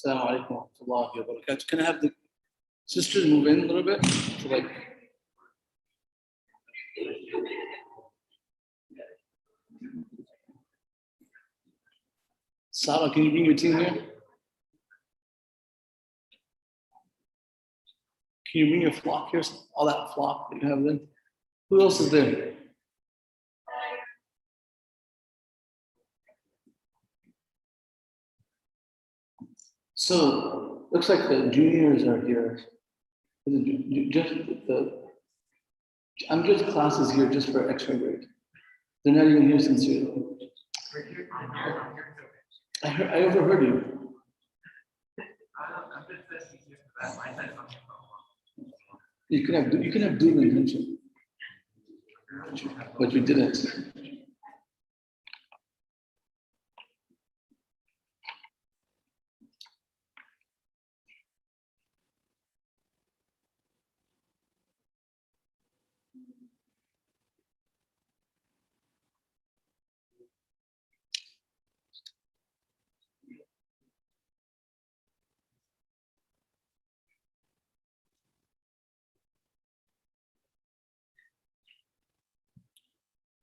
Assalamu alaikum wa rahmatullahi wa barakatuh. Can I have the sisters move in a little bit? So like, Sarah, can you bring your team here? Can you bring your flock here? All that flock that you have then? Who else is there? So, looks like the juniors are here. I'm just classes here just for extra grade. They're not even here sincerely. I overheard you. You can have dual intention, but you didn't.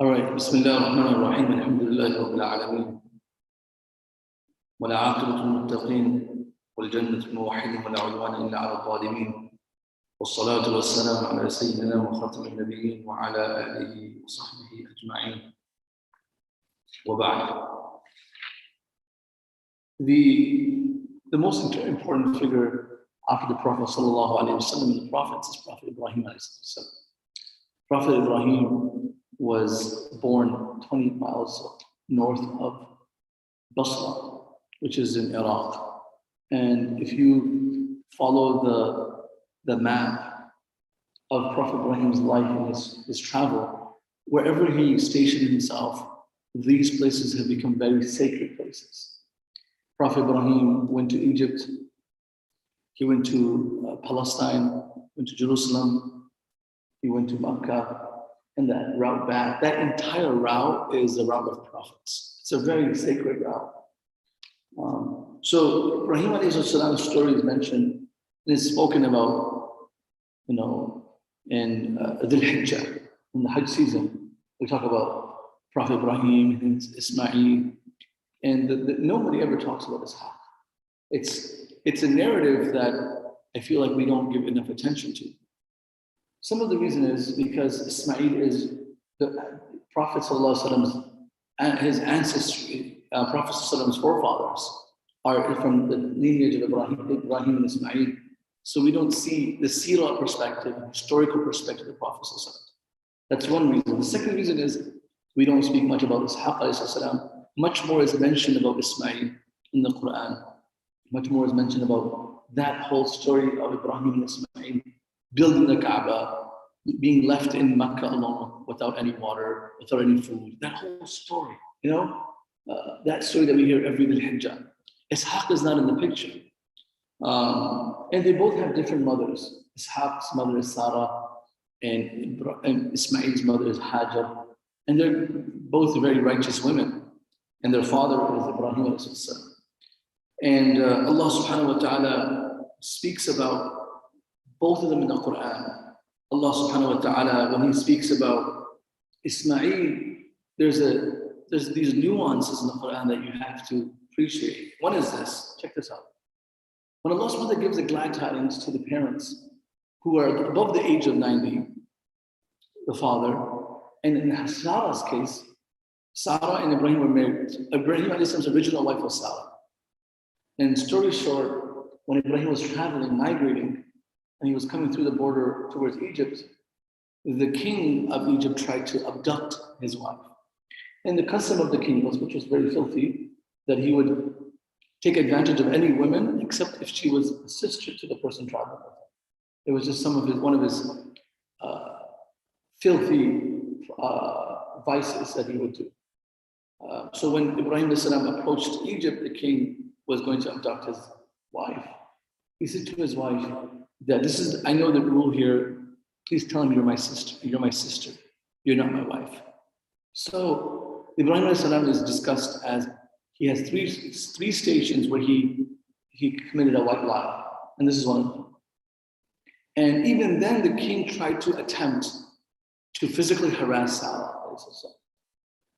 All right, Bismillah ar-Rahman ar-Rahim, alhamdulillahi rabbil alameen. والعاقبة للمتقين والجنة الموحدين ولا عدوان إلا على الظالمين والصلاة والسلام على سيدنا وخاتم النبيين وعلى آله وصحبه أجمعين وبعد. The most important figure after the Prophet sallallahu alaihi wasallam and the prophets is Prophet Ibrahim alayhi salam. Prophet Ibrahim was born 20 miles north of Basra, which is in Iraq. And if you follow the map of Prophet Ibrahim's life and his travel, wherever he stationed himself, these places have become very sacred places. Prophet Ibrahim went to Egypt, he went to Palestine, went to Jerusalem, he went to Makkah, and that route back. That entire route is the route of prophets. It's a very sacred route. So Ibrahim alayhi salam's story is mentioned and is spoken about, in Dhul Hijjah, in the Hajj season. We talk about Prophet Ibrahim and Ismail, and nobody ever talks about Ishaq. It's a narrative that I feel like we don't give enough attention to. Some of the reason is because Ismail is the Prophet his ancestry, Prophet forefathers are from the lineage of Ibrahim and Ismail. So we don't see the seerah perspective, historical perspective of the Prophet. That's one reason. The second reason is we don't speak much about Ishaq. Much more is mentioned about Ismail in the Quran. Much more is mentioned about that whole story of Ibrahim and Ismail building the Kaaba, being left in Mecca alone without any water, without any food. That whole story, that story that we hear every Dhul Hijjah. Ishaq is not in the picture. And they both have different mothers. Ishaq's mother is Sarah, and Ismail's mother is Hajar. And they're both very righteous women. And their father is Ibrahim. And Allah subhanahu wa ta'ala speaks about both of them in the Quran. Allah subhanahu wa ta'ala, when he speaks about Ismail, there's these nuances in the Quran that you have to appreciate. One is this, check this out. When Allah subhanahu wa ta'ala gives the glad tidings to the parents who are above the age of 90, the father, and in Sarah's case, Sarah and Ibrahim were married. Ibrahim alayhi's original wife was Sarah. And story short, when Ibrahim was traveling, migrating, and he was coming through the border towards Egypt, the king of Egypt tried to abduct his wife. And the custom of the king was, which was very filthy, that he would take advantage of any women except if she was a sister to the person traveling with him. It was just one of his filthy vices that he would do. So when Ibrahim approached Egypt, the king was going to abduct his wife. He said to his wife, that I know the rule here, please tell him you're my sister. You're my sister. You're not my wife. So Ibrahim is discussed as he has three stations where he he committed a white lie, and this is one of them. And even then, the king tried to attempt to physically harass Sarah.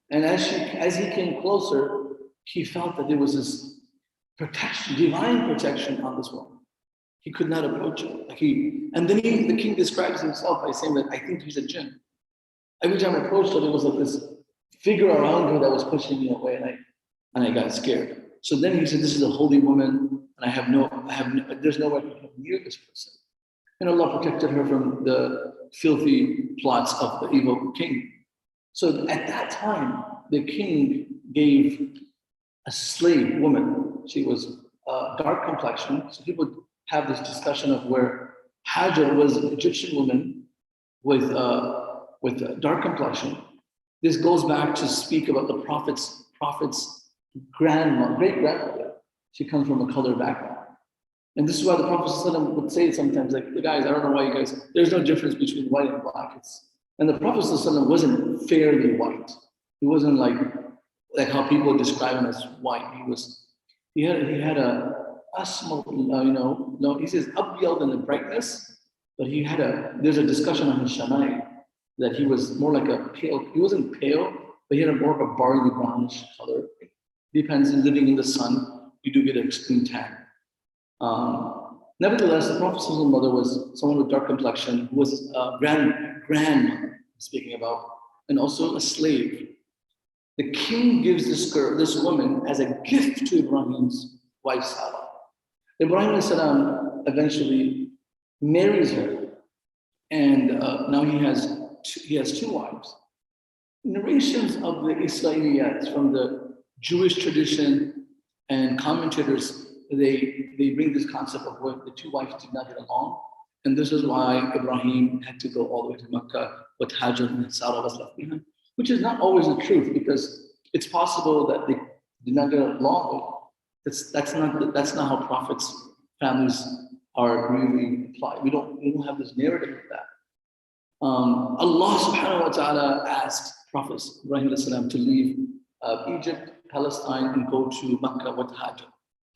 And as he came closer, he felt that there was this protection, divine protection on this woman. He could not approach her. And then the king describes himself by saying that I think he's a jinn. Every time I approached her, there was like this figure around her that was pushing me away, and I got scared. So then he said, "This is a holy woman, and there's no way I can come near this person." And Allah protected her from the filthy plots of the evil king. So at that time, the king gave a slave woman. She was dark complexion. So people have this discussion of where Hajar was an Egyptian woman with a dark complexion. This goes back to speak about the prophet's grandmother, great grandmother. She comes from a colored background. And this is why the Prophet ﷺ would say sometimes, like, guys, I don't know why you guys, there's no difference between white and black. And the Prophet ﷺ wasn't fairly white. He wasn't like how people describe him as white. He had a asmal, he says abyad in the brightness, but there's a discussion on his shamai that he was more like a pale, he wasn't pale, but he had more of a barley brownish color. Depends on living in the sun, you do get an extreme tan. Nevertheless, the Prophet's mother was someone with dark complexion, who was a grandmother, speaking about, and also a slave. The king gives this woman as a gift to Ibrahim's wife Sarah. Ibrahim eventually marries her, and now he has two wives. Narrations of the Israeliyat from the Jewish tradition and commentators, they bring this concept of where the two wives did not get along, and this is why Ibrahim had to go all the way to Mecca with Hajar and Sarah was left behind, which is not always the truth, because it's possible that they did not get along. That's not how prophets' families are really applied. We don't have this narrative of that. Allah subhanahu wa ta'ala asked Prophet Ibrahim to leave Egypt, Palestine, and go to Mecca with Hajar.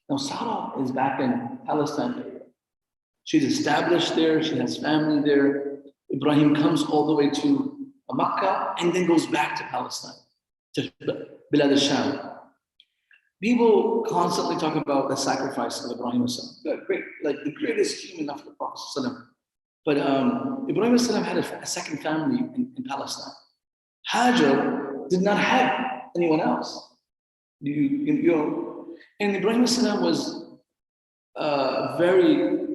Now Sarah is back in Palestine area. She's established there, she has family there. Ibrahim comes all the way to Mecca and then goes back to Palestine, to Bilad al-Sham. People constantly talk about the sacrifice of Ibrahim. Good, great, like the greatest human after the Prophet. But Ibrahim had a second family in Palestine. Hajar did not have anyone else. And Ibrahim was very.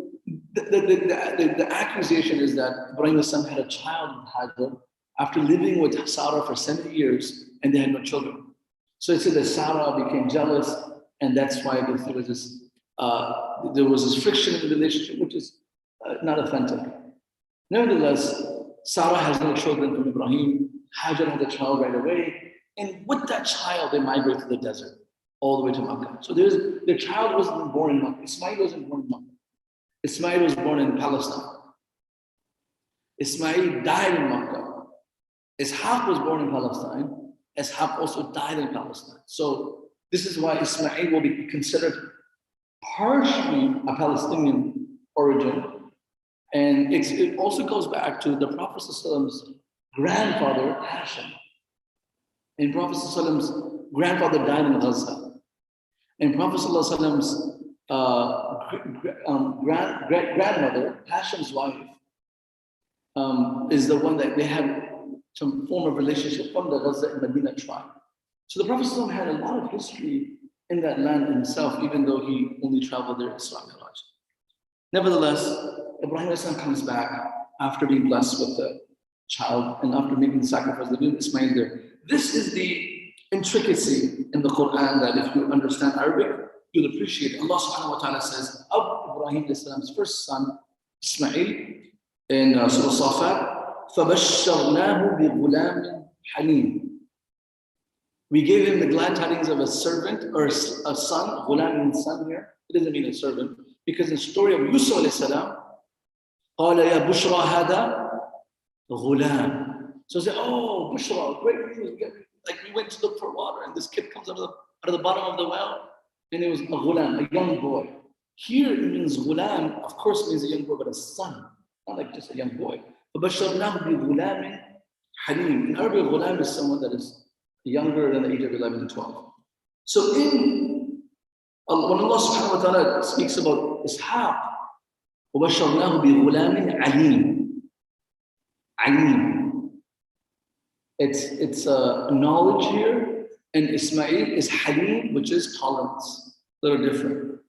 The accusation is that Ibrahim had a child with Hajar after living with Sarah for 70 years, and they had no children. So it said that Sarah became jealous, and that's why there was this friction in the relationship, which is not authentic. Nevertheless, Sarah has no children from Ibrahim. Hajar had a child right away, and with that child, they migrate to the desert, all the way to Makkah. So their child wasn't born in Makkah. Ismail wasn't born in Makkah. Ismail was born in Palestine. Ismail died in Makkah. Ishaq was born in Palestine. Ishaq also died in Palestine. So this is why Ismail will be considered partially a Palestinian origin. And it also goes back to the Prophet's grandfather, Hashim. And Prophet's grandfather died in Gaza. And Prophet's grandmother, Hashim's wife, is the one that they had some form of relationship from the Gaza and Medina tribe. So the Prophet had a lot of history in that land himself, even though he only traveled there Isra Miraj. Nevertheless, Ibrahim comes back after being blessed with the child and after making the sacrifice, the new Ismail there. This is the intricacy in the Quran that if you understand Arabic, you'll appreciate. Allah subhanahu wa ta'ala says of Ibrahim's first son, Ismail, in Surah Safat, فَبَشَّرْنَاهُ بِغُلَامٍ حَلِيمٍ. We gave him the glad tidings of a servant or a son. Ghulam means son here. It doesn't mean a servant. Because in the story of Yusuf alayhi salam, قَالَ يَا بُشْرَى هَذَا غُلَامٍ. So say, oh, Bushra, great news. Like we went to look for water and this kid comes out of the bottom of the well, and it was a ghulam, a young boy. Here it means ghulam, of course, means a young boy, but a son, not like just a young boy. فَبَشَّرْنَاهُ بِغُلَامٍ حَلِيمٍ. In Arabic, ghulam is someone that is younger than the age of 11 and 12. So when Allah subhanahu wa ta'ala speaks about Ishaq, وَبَشَّرْنَاهُ بِغُلَامٍ عَلِيمٍ. Alim. It's knowledge here, and Ismail is Halim, which is tolerance. A little different.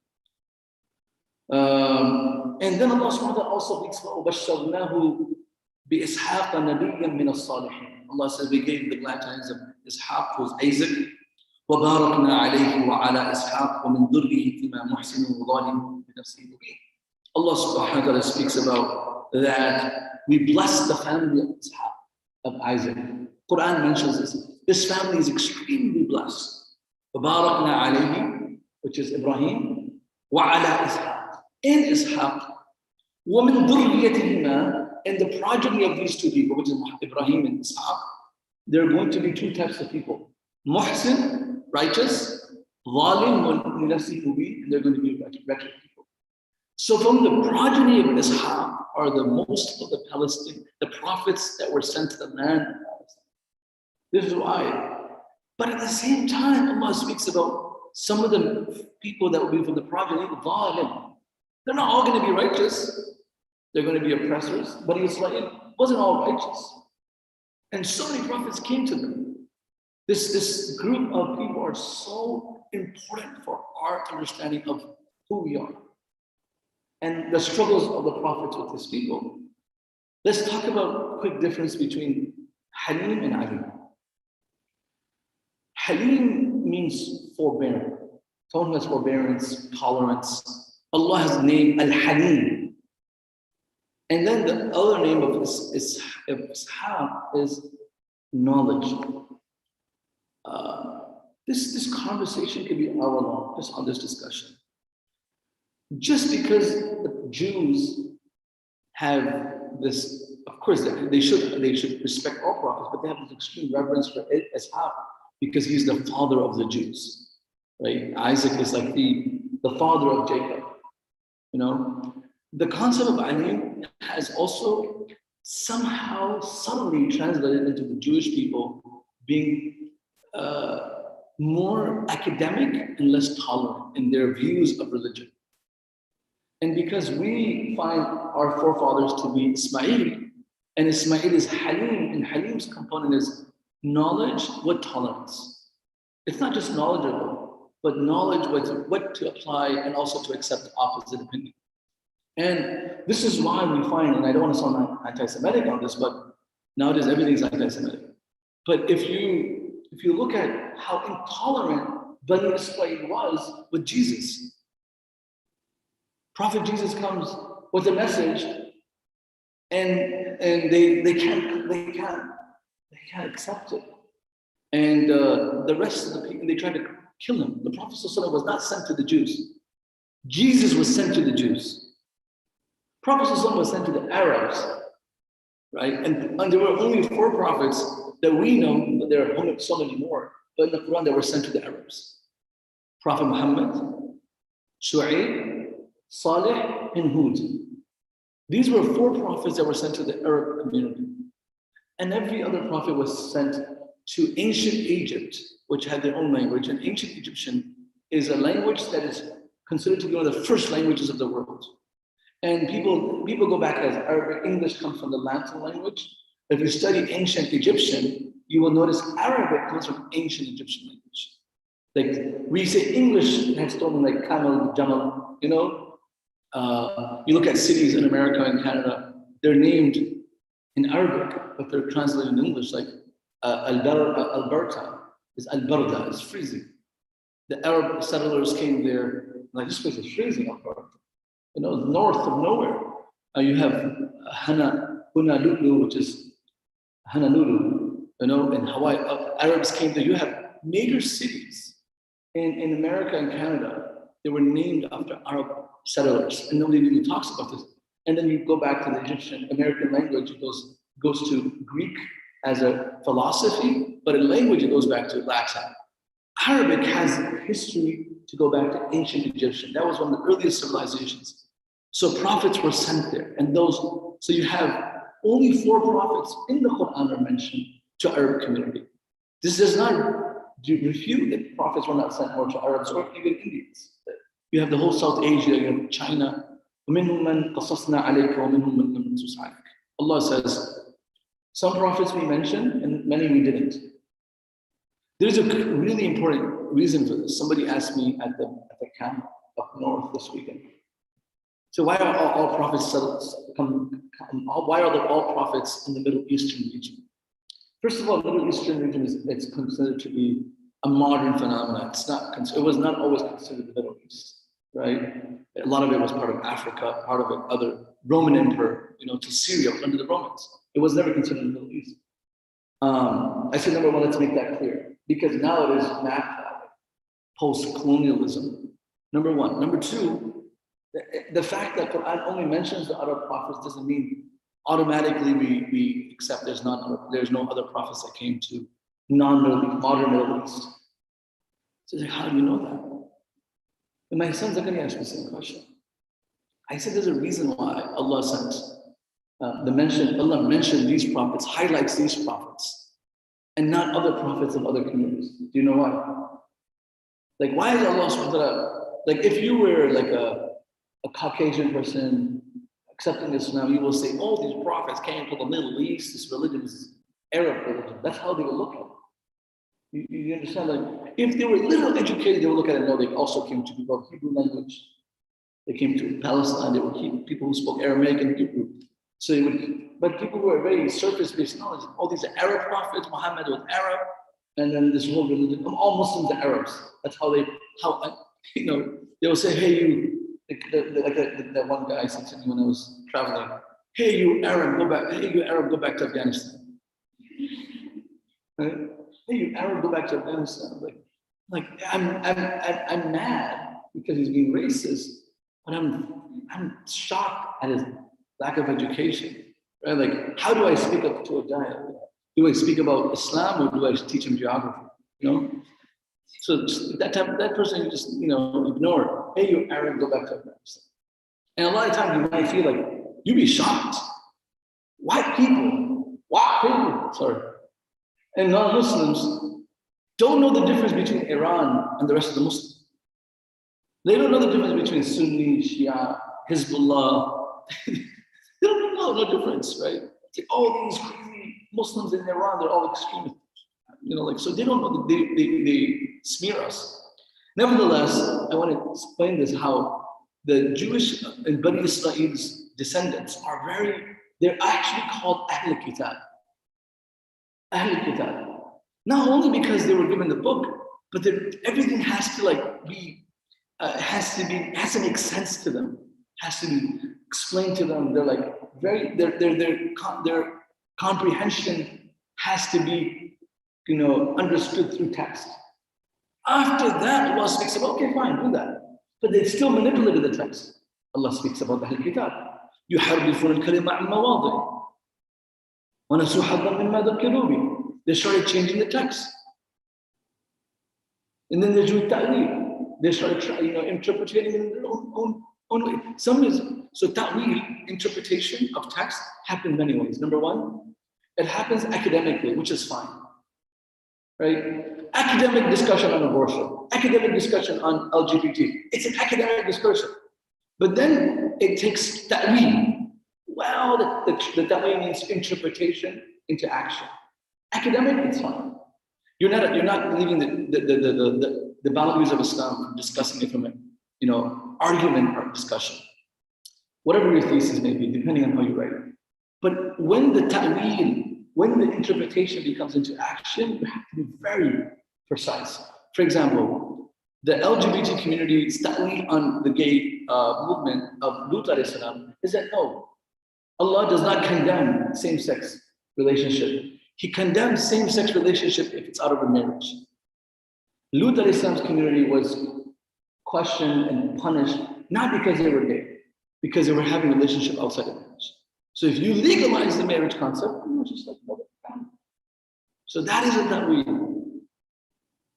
And then Allah subhanahu wa ta'ala also speaks about وَبَشَّرْنَاهُ بِإِسْحَاقَ نَبِيًّا مِنَ الصَّالِحِينَ. Allah says we gave the glad tidings of Ishaq, who was Isaac. وَبَارَكْنَا عَلَيْهِ وَعَلَى إِسْحَاقَ وَمِنْ ذُرِّيَّتِهِمَا مُحْسِنٌ وَظَالِمٌ بِنَفْسِهِ مُبِينٌ. Allah subhanahu wa ta'ala speaks about that we bless the family of Ishaq, of Isaac. Quran mentions this. This family is extremely blessed. وَبَارَكْنَا عَلَيْهِ, which is Ibrahim, وَعَلَى إِسْحَاقَ, in Ishaq, وَمِنْ ذُرِّيَّتِهِمَا, and the progeny of these two people, which is Ibrahim and Ishaq, there are going to be two types of people. Muhsin, righteous, Zalim, and they're going to be wretched people. So from the progeny of Ishaq are the most of the Palestine, the prophets that were sent to the land. This is why. But at the same time, Allah speaks about some of the people that will be from the progeny of Zalim. They're not all going to be righteous. They're going to be oppressors. But Israel wasn't all righteous. And so many prophets came to them. This group of people are so important for our understanding of who we are and the struggles of the prophets with his people. Let's talk about a quick difference between Halim and Alim. Halim means forbearing. Someone who has forbearance, tolerance. Allah has named Al-Halim. And then the other name of Ishaq is knowledge. This conversation could be hour-long, just on this discussion. Just because the Jews have this, of course, they should respect all prophets, but they have this extreme reverence for Ishaq because he's the father of the Jews, right? Isaac is like the father of Jacob. You know, the concept of Alim has also somehow subtly translated into the Jewish people being more academic and less tolerant in their views of religion. And because we find our forefathers to be Ismaili, and Ismail is Halim, and Halim's component is knowledge with tolerance. It's not just knowledgeable, but knowledge with what to apply and also to accept opposite opinion. And this is why we find, and I don't want to sound anti-Semitic on this, but nowadays everything is anti-Semitic. But if you look at how intolerant Bani Israel was with Jesus, Prophet Jesus comes with a message, and they can't accept it. And the rest of the people, they tried to kill him. The Prophet ﷺ was not sent to the Jews. Jesus was sent to the Jews. Prophet ﷺ was sent to the Arabs, right? And there were only 4 prophets that we know, but there are so many more. But in the Quran, they were sent to the Arabs. Prophet Muhammad, Shu'aib, Salih, and Hud. These were 4 prophets that were sent to the Arab community. And every other prophet was sent to ancient Egypt, which had their own language. And ancient Egyptian is a language that is considered to be one of the first languages of the world. And people go back as Arabic. English comes from the Latin language. If you study ancient Egyptian, you will notice Arabic comes from ancient Egyptian language. Like we say English has stolen like camel, jamal, you know. You look at cities in America and Canada, they're named in Arabic, but they're translated in English, like Alberta is Alberta, it's freezing. The Arab settlers came there, like this place is freezing up north, you know, north of nowhere. You have Honolulu, which is Honolulu, you know, in Hawaii. Arabs came there. You have major cities in America and Canada. They were named after Arab settlers, and nobody really talks about this. And then you go back to the Egyptian American language, it goes to Greek as a philosophy, but in language it goes back to Latin. Arabic has history to go back to ancient Egyptian. That was one of the earliest civilizations. So prophets were sent there. And so you have only 4 prophets in the Quran are mentioned to Arab community. This does not refute that prophets were not sent more to Arabs or even Indians. You have the whole South Asia, you have China. Allah says, some prophets we mentioned and many we didn't. There's a really important reason for this. Somebody asked me at the camp up north this weekend. So why are all prophets why are there all prophets in the Middle Eastern region? First of all, the Middle Eastern region it's considered to be a modern phenomenon. It was not always considered the Middle East, right? A lot of it was part of Africa, part of it other Roman Empire, to Syria under the Romans. It was never considered the Middle East. I said, number one, let's make that clear, because now it is mapped out, post-colonialism. Number one. Number two, the fact that Quran only mentions the Arab prophets doesn't mean automatically we accept there's no other prophets that came to modern Middle East. So like, how do you know that? And my son's looking at me the same question. I said there's a reason why Allah sent Allah mentioned these prophets, highlights these prophets, and not other prophets of other communities. Do you know why? Like, why is Allah subhanahu wa ta'ala, like if you were like a Caucasian person accepting Islam, you will say, oh, these prophets came from the Middle East, this religion is Arab religion. That's how they would look at it. You understand? Like, if they were a little educated, they would look at it and know they also came to people of Hebrew language. They came to Palestine, they were people who spoke Aramaic and Hebrew. So but people who are very surface-based knowledge, oh, these are Arab prophets, Muhammad was Arab, and then this whole religion, all Muslims are Arabs. That's how they will say, hey, you, that one guy said to me when I was traveling, hey, you Arab, go back to Afghanistan. Right? Hey, you Arab, go back to Afghanistan. Like I'm mad because he's being racist, but I'm shocked at his lack of education. Right? Like, how do I speak up to a guy? Do I speak about Islam or do I teach him geography? So that person you just ignore. Hey, you Arab, go back to Afghanistan. And a lot of times you might feel like you'd be shocked. White people, and non-Muslims don't know the difference between Iran and the rest of the Muslims. They don't know the difference between Sunni, Shia, Hezbollah. They don't know no difference, right? It's like, oh, these crazy Muslims in Iran, they're all extremists. So they don't know, they smear us. Nevertheless, I want to explain this, how the Jewish and Bani Israel's descendants they're actually called Ahl Kitab. Ahl Kitab. Not only because they were given the book, but everything has to has to make sense to them, has to be explained to them. They're like their comprehension has to be understood through text. After that, Allah speaks about, okay, fine, do that. But they still manipulated the text. Allah speaks about the Kitab. يُحَرِّفُونَ الْكَلِمَ عَنْ مَوَاضِعِهِ وَنَسُوا حَظًّا مِمَّا ذُكِّرُوا بِهِ. They started changing the text. And then they do ta'wil. They started interpreting it in their own way. So ta'wil, interpretation of text, happened many ways. Number one, it happens academically, which is fine. Right? Academic discussion on abortion, academic discussion on LGBT. It's an academic discussion. But then it takes ta'wil. Well, the ta'wil means interpretation into action. Academic, it's fine. You're not leaving the boundaries of Islam from discussing it from argument or discussion. Whatever your thesis may be, depending on how you write it. But when the ta'wil, when the interpretation becomes into action, you have to be very precise. For example, the LGBT community's ta'wil on the gay movement of Lut alayhi salam is that no, Allah does not condemn same-sex relationship. He condemns same-sex relationship if it's out of a marriage. Lut alayhi salam's community was questioned and punished not because they were gay, because they were having a relationship outside of marriage. So if you legalize the marriage concept, you're just like another family. So that is what that we do.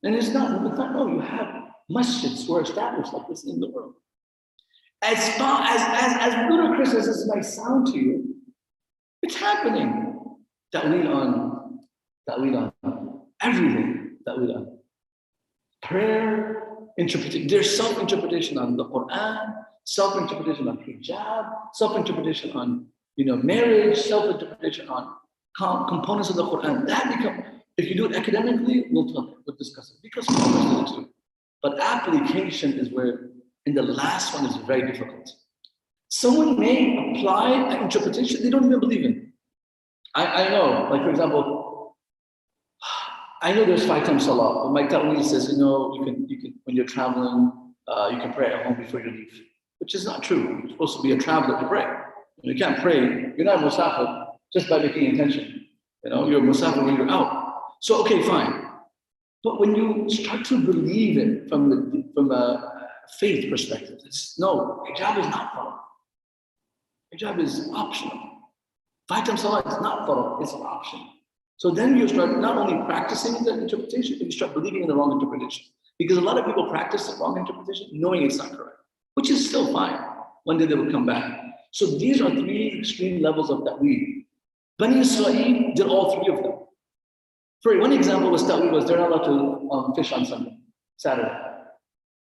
And it's not, no, you have masjids were established like this in the world. As ludicrous as this might sound to you, it's happening. Ta'weel on everything. Ta'weel on prayer, interpretation. There's self-interpretation on the Quran, self-interpretation on hijab, self-interpretation on marriage, self-interpretation on components of the Quran. That become, if you do it academically, we'll discuss it because we do it too. But application is where, and the last one is very difficult. Someone may apply an interpretation they don't even believe in. I know, like for example, I know there's 5 times salah, but my ta'weel says, you can when you're traveling, you can pray at home before you leave, which is not true. You're supposed to be a traveler to pray. You can't pray. You're not musafir just by making intention. You're musafir when you're out. So okay, fine. But when you start to believe it from a faith perspective, no, hijab is not farad. Hijab is optional. 5 times salah is not farad, it's optional. So then you start not only practicing the interpretation, but you start believing in the wrong interpretation. Because a lot of people practice the wrong interpretation knowing it's not correct, which is still fine. One day they will come back. So these are 3 extreme levels of ta'weel. Bani Israel did all 3 of them. For one example was ta'weel was they're not allowed to fish on Saturday.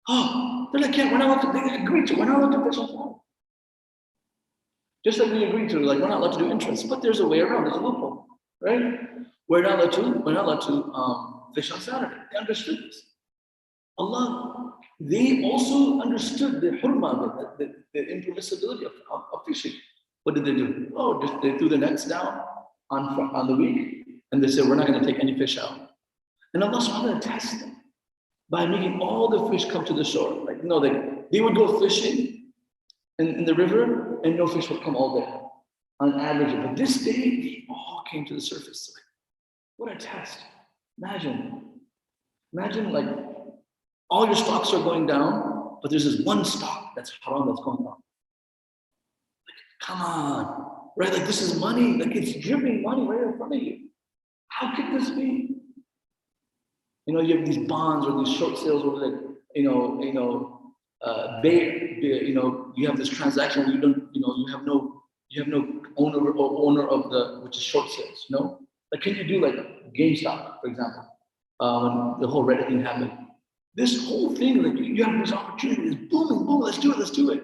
Oh, they're like, yeah, we're not allowed to, they agreed to, we're not allowed to fish on Saturday. Just like we agreed to, like we're not allowed to do interest, but there's a way around, there's a loophole, right? We're not allowed to fish on Saturday. They understood this. Allah, they also understood the hurma, the impermissibility of fishing. What did they do? Oh, they threw the nets down on the week, and they said, we're not going to take any fish out. And Allah subhanahu wa ta'ala tests them by making all the fish come to the shore. Like, they would go fishing in the river, and no fish would come all day on average. But this day, they all came to the surface. What a test. Imagine like all your stocks are going down, but there's this one stock that's haram that's going up. Like, come on, right? Like this is money, like it's dripping money right in front of you. How could this be? You have these bonds or these short sales where like, you have this transaction where you have no owner of the, which is short sales, Like, can you do like GameStop, for example, when the whole Reddit thing happened? This whole thing, like you have this opportunity, it's booming, let's do it.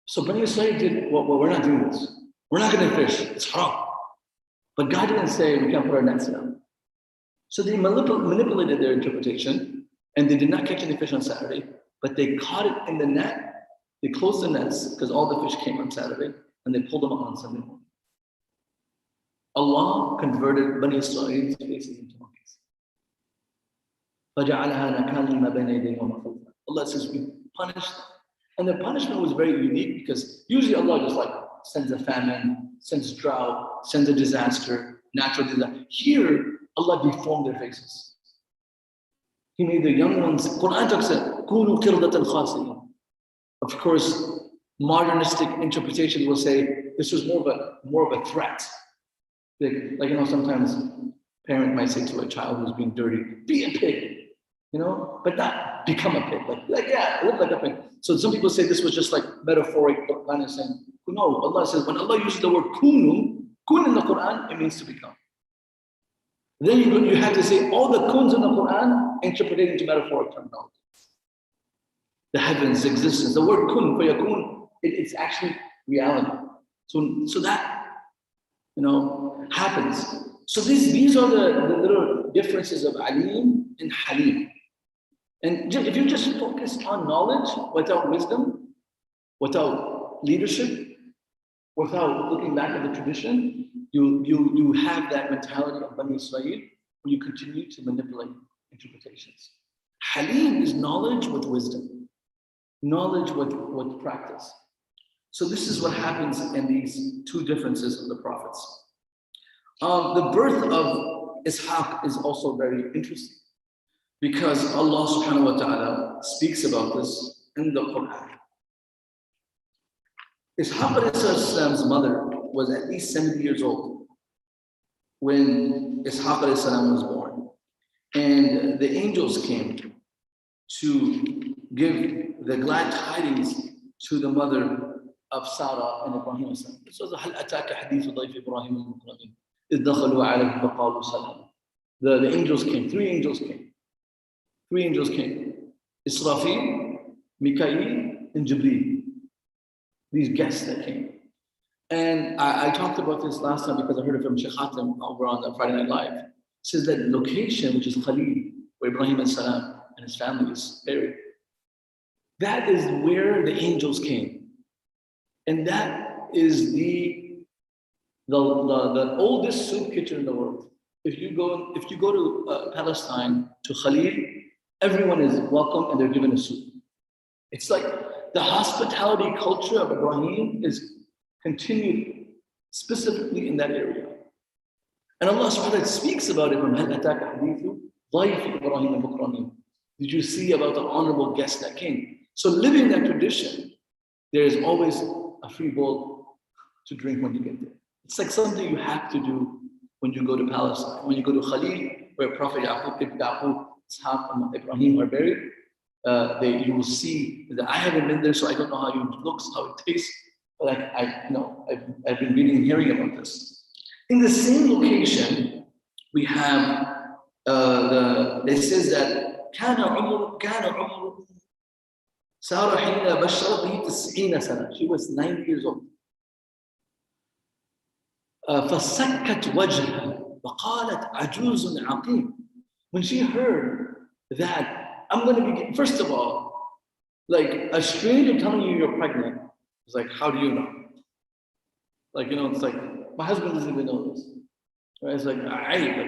So Bani Israel did, well, we're not doing this. We're not going to fish, it's haram. But God didn't say we can't put our nets down. So they manipulated their interpretation, and they did not catch any fish on Saturday, but they caught it in the net. They closed the nets because all the fish came on Saturday, and they pulled them out on Sunday morning. Allah converted Bani Israel's faces into monkeys. Allah says we punished them. And the punishment was very unique because usually Allah just like sends a famine, sends drought, sends a disaster, natural disaster. Here, Allah deformed their faces. He made the young ones, Quran talks about, كُونُوا قِرْدَةً خَاسِئِينَ. Of course, modernistic interpretation will say this was more of a threat. Like sometimes a parent might say to a child who's being dirty, be a pig, but not become a pig. Like yeah, look like a pig. So some people say this was just like metaphoric, but Quran is saying, no, Allah says, when Allah uses the word kunu, kun in the Quran, it means to become. Then you have to say all the kuns in the Quran interpreted into metaphoric terminology. The heavens, existence, the word kun, fayakun, it's actually reality. So that, happens. So these are the little differences of alim and halim. And if you just focus on knowledge without wisdom, without leadership, without looking back at the tradition, you have that mentality of Bani Israel where you continue to manipulate interpretations. Halim is knowledge with wisdom, knowledge with practice. So this is what happens in these 2 differences of the prophets. The birth of Ishaq is also very interesting because Allah subhanahu wa ta'ala speaks about this in the Quran. Ishaq's mother was at least 70 years old when Ishaq was born. And the angels came to give the glad tidings to the mother of Sarah and Ibrahim. This was هل أتاك حديث ضيف إبراهيم المكرمين إذ دخلوا عليه فقالوا سلام. The angels came. Three angels came. Israfil, Mikael, and Jibreel. These guests that came. And I talked about this last time because I heard it from Sheikh Hatem over on the Friday Night Live. It says that location, which is Khalil, where Ibrahim and Salam and his family is buried, that is where the angels came. And that is the oldest soup kitchen in the world. If you go to Palestine, to Khalil, everyone is welcome and they're given a soup. It's like the hospitality culture of Ibrahim is continued specifically in that area. And Allah subhanahu wa ta'ala speaks about it from هَلْ أَتَاكَ حَدِيثُ ضَيْفِ إِبْرَاهِيمَ مُكْرَمِينَ. Did you see about the honorable guest that came? So living that tradition, there is always a free bowl to drink when you get there. It's like something you have to do when you go to Palestine. When you go to Khalil, where Prophet Yaqub, Ishaq, and Ibrahim are buried, you will see that I haven't been there, so I don't know how it looks, how it tastes. But I've been reading and hearing about this. In the same location, we have it says that كان عمر سارة حين بشرت به 90 سنة. She was 90 years old. فسكت وجهها وقالت عجوز عقيم. When she heard that I'm going to be, first of all, like a stranger telling you you're pregnant, it's like, how do you know? Like, it's like, my husband doesn't even know this. Right? It's like,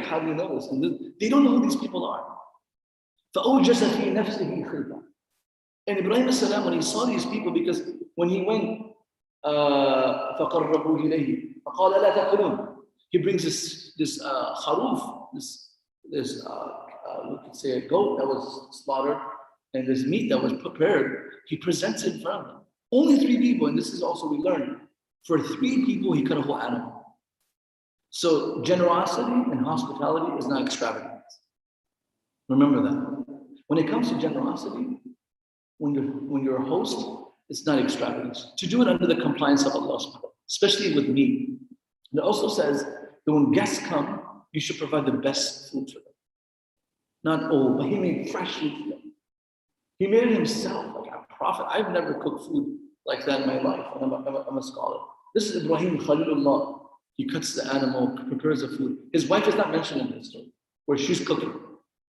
how do you know this? And they don't know who these people are. فَأَوْجَسَ فِي نَفْسِهِ خِيفَةً. And Ibrahim as-salam, when he saw these people, because when he went, فَقَرَّبُوا إِلَيْهِ فَقَالَ لَا تَأْكُلُونَ. He brings this kharuf, this we could say a goat that was slaughtered, and this meat that was prepared, he presents it in front of them. Only 3 people, and this is also we learned, for 3 people he cut a whole animal. So generosity and hospitality is not extravagant. Remember that. When it comes to generosity, when you're a host, it's not extravagance. To do it under the compliance of Allah subhanahu wa ta'ala, especially with meat. And it also says that when guests come, you should provide the best food for them. Not old, but he made fresh food for them. He made it himself, like a prophet. I've never cooked food like that in my life, and I'm a scholar. This is Ibrahim Khalilullah. He cuts the animal, prepares the food. His wife is not mentioned in this story, where she's cooking.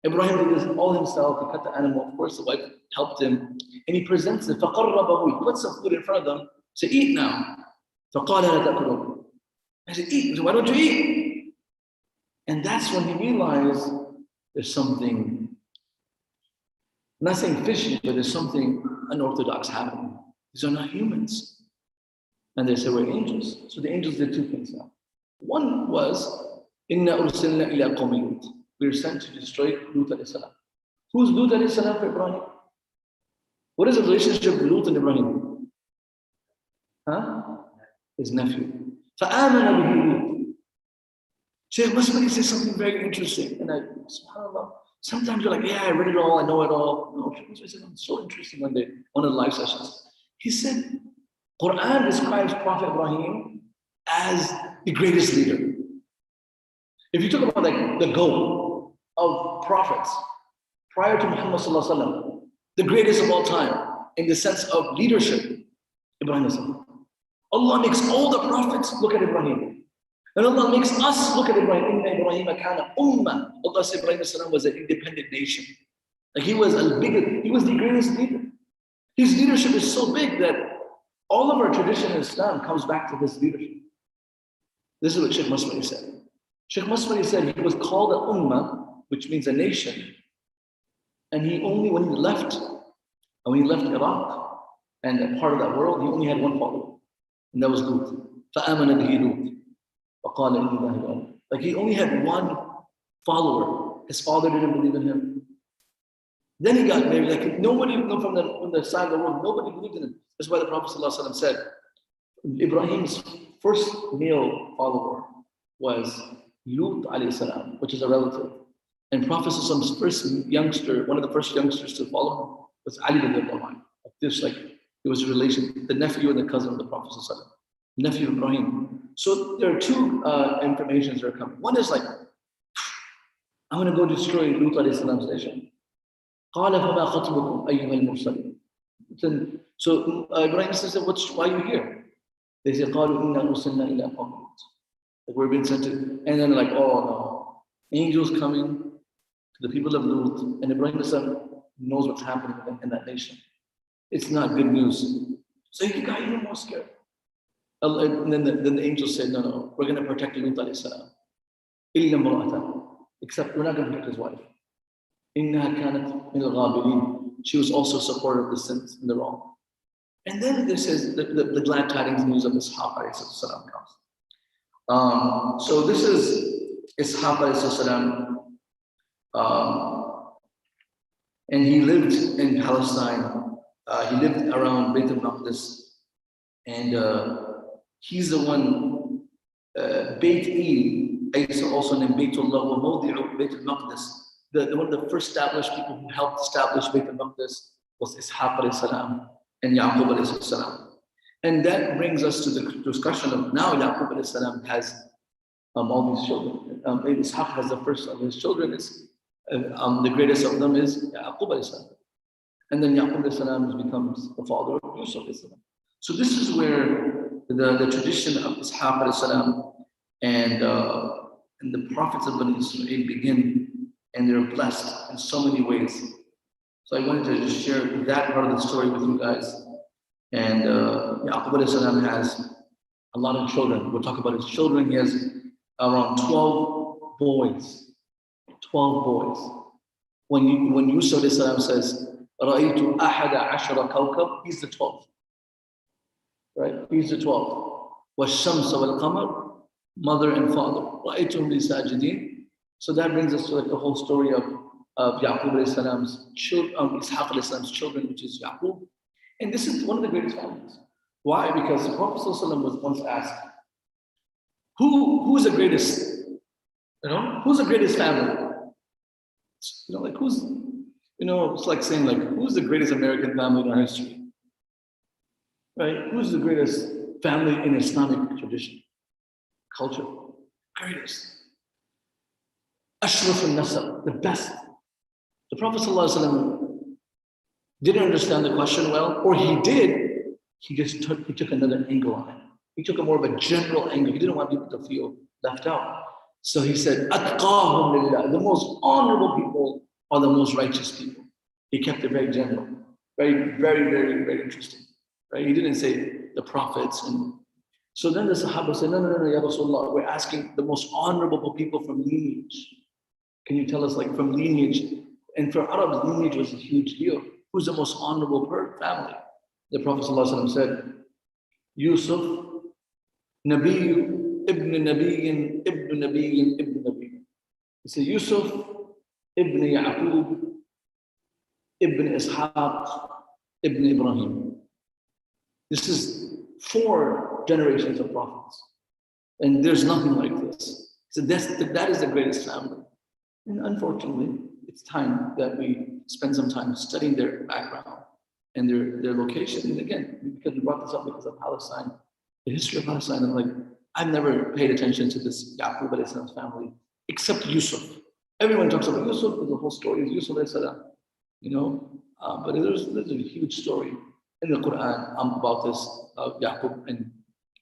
Ibrahim did this all himself. He cut the animal. Of course, the wife helped him. And he presents it. فَقَرَّبَهُ. He puts some food in front of them. Say, eat now. فَقَالَ لَا تَأْكُلُونَ. I said, eat. So why don't you eat? And that's when he realized there's something, I'm not saying fishy, but there's something unorthodox happening. These are not humans. And they said, we're angels. So the angels did 2 things now. One was, إِنَّا أُرْسِلْنَا إِلَىٰ قَوْمِ لُوطٍ. We were sent to destroy Lut alayhi salam. Who's Lut alayhi salam for Ibrahim? What is the relationship with Lut and Ibrahim? His nephew. فَآمَنَ بِهِ لُوطٍ. Shaykh Masmani says something very interesting. And subhanAllah, sometimes you're like, yeah, I read it all, I know it all. No, Shaykh Masmani said something so interesting one day, one of the live sessions. He said, Quran describes Prophet Ibrahim as the greatest leader. If you talk about like the goal of prophets prior to Muhammad sallallahu alaihi wasallam, the greatest of all time in the sense of leadership, Ibrahim sallallahu. Allah makes all the prophets look at Ibrahim, and Allah makes us look at Ibrahim. Inna Ibrahim kana ummah. Allah said Ibrahim sallallahu was an independent nation. Like he was the greatest leader. His leadership is so big that all of our tradition in Islam comes back to his leadership. This is what Shaykh Masmani said. Shaykh Masmani said he was called an ummah, which means a nation. And when he left Iraq and a part of that world, he only had one follower. And that was Lut. فَآمَنَ بِهِ لُوطٍ وَقَالَ إِنِّي ذَاهِبٌ إِلَى. Like he only had one follower. His father didn't believe in him. Then he got married. Like nobody from the side of the world, nobody believed in him. That's why the Prophet ﷺ said, Ibrahim's first male follower was Lut alayhi salam, which is a relative. And Prophet's first youngster, one of the first youngsters to follow him, was Ali radiallahu anhu. This, like, it was a relation, the nephew and the cousin of the Prophet, nephew of Ibrahim. So there are two informations that are coming. One is like, I'm going to go destroy Lut alayhi salam's nation. قال فما خطبكم أيها المرسلين. So Ibrahim says, why are you here? They say, قالوا إنا أرسلنا إلى قوم لوط. We're being sent to, and then like, oh no, angels coming to the people of Lut, and Ibrahim knows what's happening in that nation. It's not good news. So he got even more scared. And then the angels said, no, we're going to protect Lut alayhi salam. إلا امرأته. Except we're not going to protect his wife. إنها كانت من الغابرين. She was also supportive of the sins and the wrong. And then this is the glad tidings news of Ishaq alayhi salam comes. So this is Ishaq alayhi salam. And he lived in Palestine. He lived around Beit al-Maqdis. And he's the one, Beit also named Baytullah wa Mawdi'u Beit al-Maqdis. One of the first established people who helped establish Beit al-Maqdis was Ishaq alayhi salam and Yaqub alayhi salam. And that brings us to the discussion of now Yaqub alayhi salam has all these children. Ishaq has the first of his children. The greatest of them is Yaqub alayhi salam. And then Yaqub alayhi salam becomes the father of Yusuf alayhi salam. So this is where the tradition of Ishaq alayhi salam and the prophets of Bani Israel begin, and they're blessed in so many ways. So I wanted to just share that part of the story with you guys. And Yaqub alayhi salam has a lot of children. We'll talk about his children. He has around 12 boys. 12 boys. When Yusuf alayhi salam says, رَأَيْتُ أَحَدَ عَشَرَ كَوْكَبٍ, he's the 12th. Right? He's the 12th. وَالشَّمْسَ وَالْقَمَرِ, mother and father. رَأَيْتُهُمْ لِي سَاجِدِينَ. So that brings us to like the whole story of Yaqub alayhi salam's children, Ishaq alayhi salam's children, which is Yaqub. And this is one of the greatest families. Why? Because the Prophet was once asked, who's the greatest? Who's the greatest family? Like who's, it's like saying like, who's the greatest American family in our history? Right? Who's the greatest family in Islamic tradition, culture? Greatest. Ashraf al-Nasab, the best. The Prophet ﷺ didn't understand the question well, or he did, he took another angle on it. He took a more of a general angle. He didn't want people to feel left out. So he said, Atqahum lillah, the most honorable people are the most righteous people. He kept it very general, very, very, very, very interesting. Right? He didn't say the prophets. And so then the Sahaba said, no, Ya Rasulullah, we're asking the most honorable people from lineage. Can you tell us, like, from lineage? And for Arabs, lineage was a huge deal. Who's the most honorable family? The Prophet ﷺ said, Yusuf, Nabi, Ibn Nabiyin, Ibn Nabiyin, Ibn Nabiyin. He said, Yusuf, Ibn Yaqub, Ibn Ishaq, Ibn Ibrahim. This is 4 generations of prophets. And there's nothing like this. So that is the greatest family. And unfortunately, it's time that we spend some time studying their background and their location. And again, because we brought this up because of Palestine, the history of Palestine, and like, I've never paid attention to this Yaqub alayhi salam's family, except Yusuf. Everyone talks about Yusuf, the whole story is Yusuf alayhi salam, but there's a huge story in the Quran about this, Yaqub and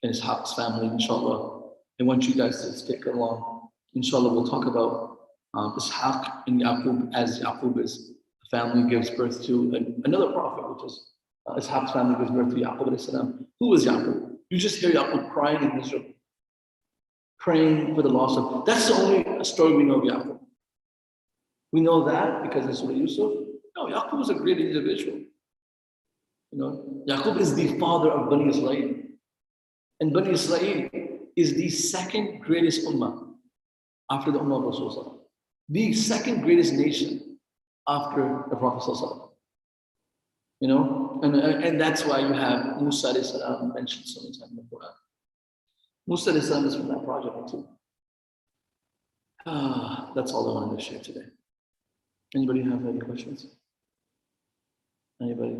Ishaq's family, inshallah. I want you guys to stick along. Inshallah, we'll talk about Ishaq and Yaqub as Yaqub's family gives birth to another prophet, which is Ishaq's family gives birth to Yaqub alayhi salam. Who was Yaqub? You just hear Yaqub crying in Israel, praying for the loss of. That's the only story we know of Yaqub. We know that because it's Surah Yusuf. No, Yaqub was a great individual. Yaqub is the father of Bani Israel. And Bani Israel is the second greatest ummah after the ummah of Rasulullah. The second greatest nation after the Prophet ﷺ. And that's why you have Musa alayhi salam mentioned so many times in the Quran. Musa alayhi salam is from that project too. That's all I wanted to share today. Anybody have any questions? Anybody?